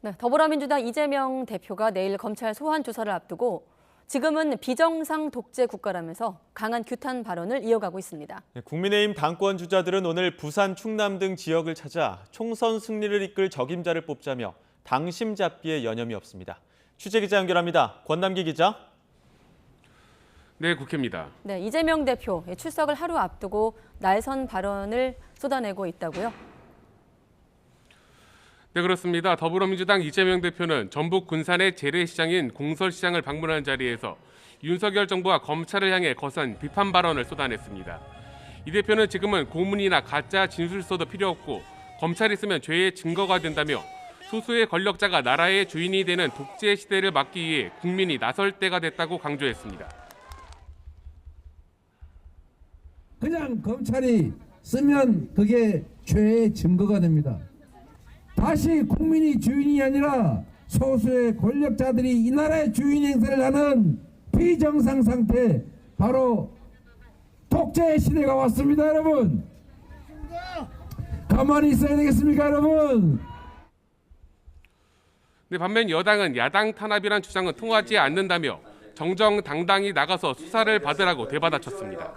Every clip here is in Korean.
네, 더불어민주당 이재명 대표가 내일 검찰 소환 조사를 앞두고 지금은 비정상 독재 국가라면서 강한 규탄 발언을 이어가고 있습니다. 국민의힘 당권 주자들은 오늘 부산, 충남 등 지역을 찾아 총선 승리를 이끌 적임자를 뽑자며 당심 잡기에 여념이 없습니다. 취재기자 연결합니다. 권남기 기자. 네, 국회입니다. 네, 이재명 대표 출석을 하루 앞두고 날선 발언을 쏟아내고 있다고요? 네, 그렇습니다. 더불어민주당 이재명 대표는 전북 군산의 재래시장인 공설시장을 방문한 자리에서 윤석열 정부와 검찰을 향해 거센 비판 발언을 쏟아냈습니다. 이 대표는 지금은 고문이나 가짜 진술서도 필요 없고 검찰이 있으면 죄의 증거가 된다며 소수의 권력자가 나라의 주인이 되는 독재 시대를 막기 위해 국민이 나설 때가 됐다고 강조했습니다. 그냥 검찰이 쓰면 그게 죄의 증거가 됩니다. 다시 국민이 주인이 아니라 소수의 권력자들이 이 나라의 주인 행세를 하는 비정상 상태, 바로 독재 시대가 왔습니다, 여러분. 가만히 있어야 되겠습니까, 여러분? 네, 반면 여당은 야당 탄압이란 주장은 통하지 않는다며 정정당당히 나가서 수사를 받으라고 되받아쳤습니다.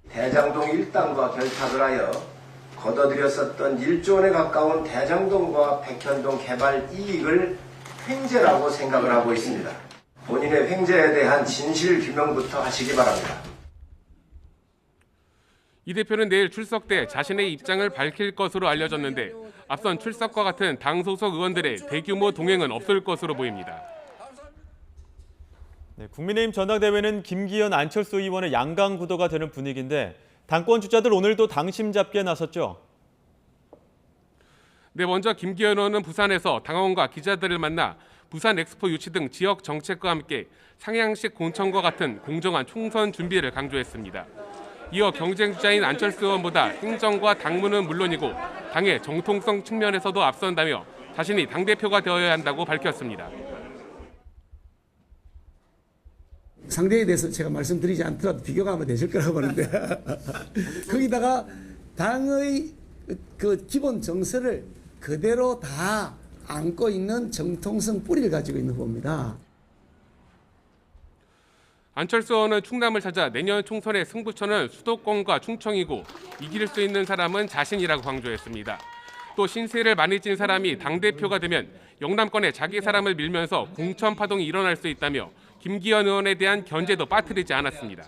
대장동 일당과 결탁을 하여 거둬들였었던 1조 원에 가까운 대장동과 백현동 개발 이익을 횡재라고 생각을 하고 있습니다. 본인의 횡재에 대한 진실 규명부터 하시기 바랍니다. 이 대표는 내일 출석 때 자신의 입장을 밝힐 것으로 알려졌는데 앞선 출석과 같은 당 소속 의원들의 대규모 동행은 없을 것으로 보입니다. 네, 국민의힘 전당대회는 김기현, 안철수 의원의 양강 구도가 되는 분위기인데 당권 주자들 오늘도 당심 잡기에 나섰죠. 네, 먼저 김기현 의원은 부산에서 당원과 기자들을 만나 부산 엑스포 유치 등 지역 정책과 함께 상향식 공천과 같은 공정한 총선 준비를 강조했습니다. 이어 경쟁 주자인 안철수 의원보다 행정과 당무는 물론이고 당의 정통성 측면에서도 앞선다며 자신이 당대표가 되어야 한다고 밝혔습니다. 상대에 대해서 제가 말씀드리지 않더라도 비교가 아마 되실 거라고 보는데 거기다가 당의 그 기본 정서를 그대로 다 안고 있는 정통성 뿌리를 가지고 있는 후보입니다. 안철수 의원은 충남을 찾아 내년 총선의 승부처는 수도권과 충청이고 이길 수 있는 사람은 자신이라고 강조했습니다. 또 신세를 많이 찐 사람이 당대표가 되면 영남권에 자기 사람을 밀면서 공천 파동이 일어날 수 있다며 김기현 의원에 대한 견제도 빠뜨리지 않았습니다.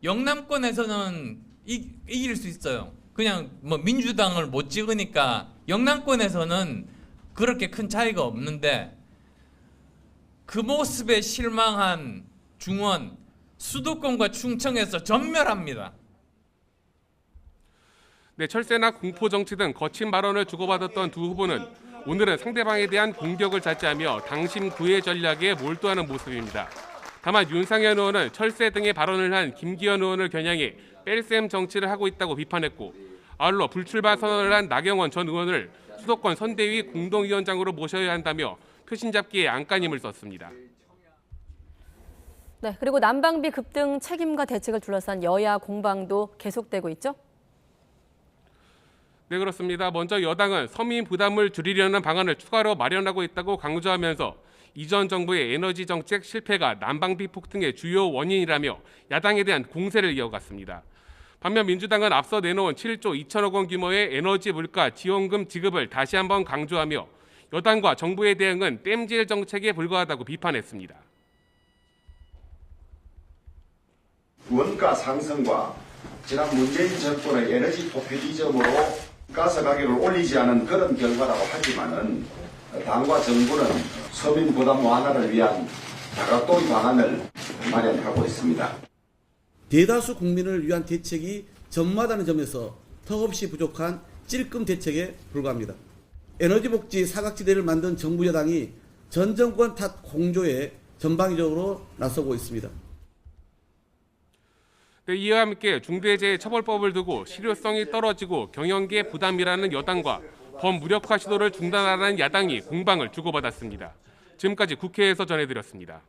영남권에서는 이길 수 있어요. 그냥 뭐 민주당을 못 찍으니까 영남권에서는 그렇게 큰 차이가 없는데 그 모습에 실망한 중원, 수도권과 충청에서 전멸합니다. 네, 철새나 공포정치 등 거친 발언을 주고받았던 두 후보는 오늘은 상대방에 대한 공격을 자제하며 당심 구애 전략에 몰두하는 모습입니다. 다만 윤상현 의원은 철새 등의 발언을 한 김기현 의원을 겨냥해 뺄셈 정치를 하고 있다고 비판했고 아울러 불출마 선언을 한 나경원 전 의원을 수도권 선대위 공동위원장으로 모셔야 한다며 표신 잡기에 안간힘을 썼습니다. 네, 그리고 난방비 급등 책임과 대책을 둘러싼 여야 공방도 계속되고 있죠? 네, 그렇습니다. 먼저 여당은 서민 부담을 줄이려는 방안을 추가로 마련하고 있다고 강조하면서 이전 정부의 에너지 정책 실패가 난방비 폭등의 주요 원인이라며 야당에 대한 공세를 이어갔습니다. 반면 민주당은 앞서 내놓은 7조 2천억 원 규모의 에너지 물가 지원금 지급을 다시 한번 강조하며 여당과 정부의 대응은 땜질 정책에 불과하다고 비판했습니다. 원가 상승과 지난 문재인 정권의 에너지 포퓰리즘으로 가스 가격을 올리지 않은 그런 결과라고 하지만은 당과 정부는 서민 부담 완화를 위한 다각도의 방안을 마련하고 있습니다. 대다수 국민을 위한 대책이 전무하다는 점에서 턱없이 부족한 찔끔 대책에 불과합니다. 에너지 복지 사각지대를 만든 정부 여당이 전 정권 탓 공조에 전방위적으로 나서고 있습니다. 네, 이와 함께 중대재해처벌법을 두고 실효성이 떨어지고 경영계 부담이라는 여당과 범무력화 시도를 중단하라는 야당이 공방을 주고받았습니다. 지금까지 국회에서 전해드렸습니다.